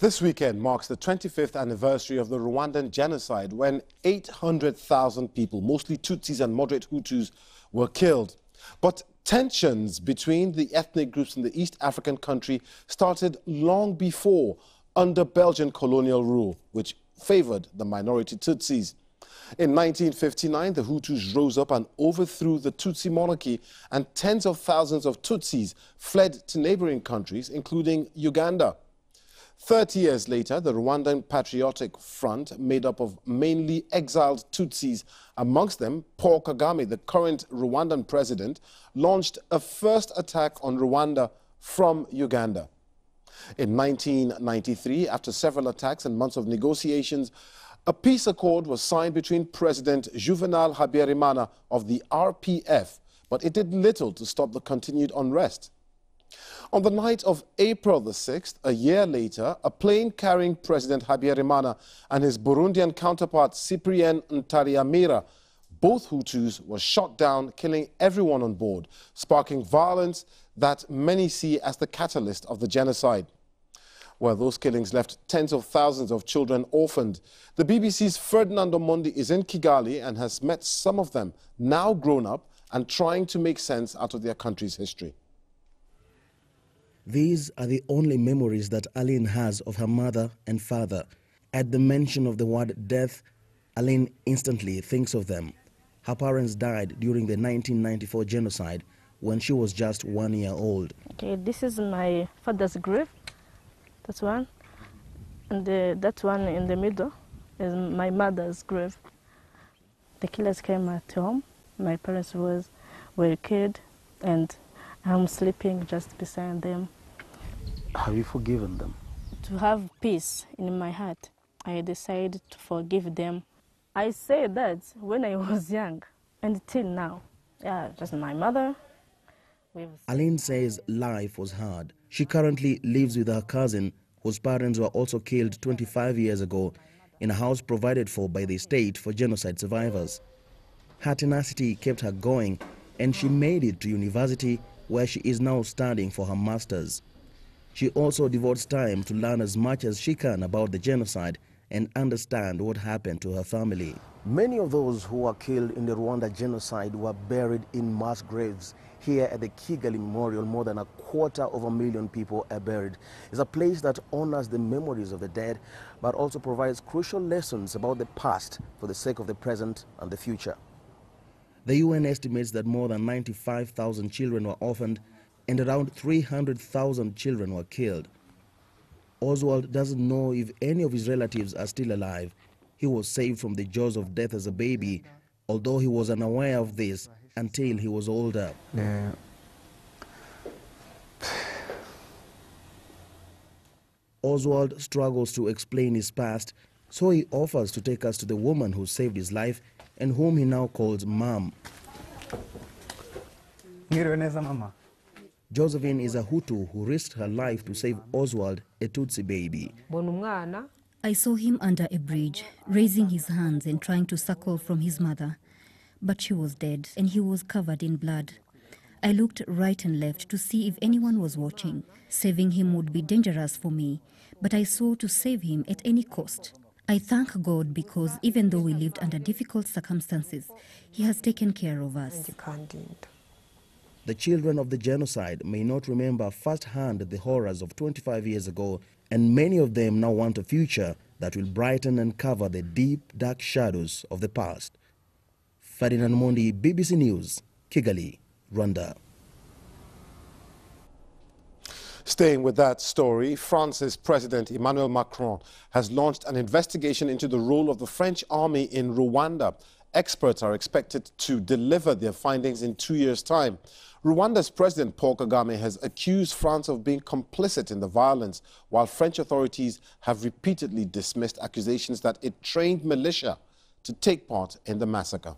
This weekend marks the 25th anniversary of the Rwandan genocide, when 800,000 people, mostly Tutsis and moderate Hutus, were killed. But tensions between the ethnic groups in the East African country started long before, under Belgian colonial rule, which favored the minority Tutsis. In 1959, the Hutus rose up and overthrew the Tutsi monarchy, and tens of thousands of Tutsis fled to neighboring countries, including Uganda. 30 years later, the Rwandan Patriotic Front, made up of mainly exiled Tutsis, amongst them Paul Kagame, the current Rwandan president, launched a first attack on Rwanda from Uganda. In 1993, after several attacks and months of negotiations, a peace accord was signed between President Juvenal Habyarimana of the RPF, but it did little to stop the continued unrest. On the night of April the 6th, a year later, a plane carrying President Habyarimana and his Burundian counterpart Cyprien Ntaryamira, both Hutus, were shot down, killing everyone on board, sparking violence that many see as the catalyst of the genocide. Well, those killings left tens of thousands of children orphaned. The BBC's Ferdinand Omondi is in Kigali and has met some of them, now grown up, and trying to make sense out of their country's history. These are the only memories that Aline has of her mother and father. At the mention of the word death, Aline instantly thinks of them. Her parents died during the 1994 genocide when she was just 1 year old. Okay, this is my father's grave. That's one. And that one in the middle is my mother's grave. The killers came at home. My parents were killed, and I'm sleeping just beside them. Have you forgiven them? To have peace in my heart, I decided to forgive them. I say that when I was young, and till now. Yeah, just my mother. Aline says life was hard. She currently lives with her cousin, whose parents were also killed 25 years ago, in a house provided for by the state for genocide survivors. Her tenacity kept her going, and she made it to university, where she is now studying for her master's. She also devotes time to learn as much as she can about the genocide and understand what happened to her family. Many of those who were killed in the Rwanda genocide were buried in mass graves. Here at the Kigali Memorial, more than 250,000 people are buried. It's a place that honors the memories of the dead, but also provides crucial lessons about the past for the sake of the present and the future. The UN estimates that more than 95,000 children were orphaned and around 300,000 children were killed. Oswald doesn't know if any of his relatives are still alive. He was saved from the jaws of death as a baby, although he was unaware of this until he was older. Oswald struggles to explain his past, so he offers to take us to the woman who saved his life and whom he now calls Mom. Josephine is a Hutu who risked her life to save Oswald, a Tutsi baby. I saw him under a bridge, raising his hands and trying to suckle from his mother. But she was dead, and he was covered in blood. I looked right and left to see if anyone was watching. Saving him would be dangerous for me, but I saw to save him at any cost. I thank God because even though we lived under difficult circumstances, He has taken care of us. The children of the genocide may not remember firsthand the horrors of 25 years ago, and many of them now want a future that will brighten and cover the deep, dark shadows of the past. Ferdinand Omondi, BBC News, Kigali, Rwanda. Staying with that story, France's President Emmanuel Macron has launched an investigation into the role of the French army in Rwanda. Experts are expected to deliver their findings in 2 years' time. Rwanda's President Paul Kagame has accused France of being complicit in the violence, while French authorities have repeatedly dismissed accusations that it trained militia to take part in the massacre.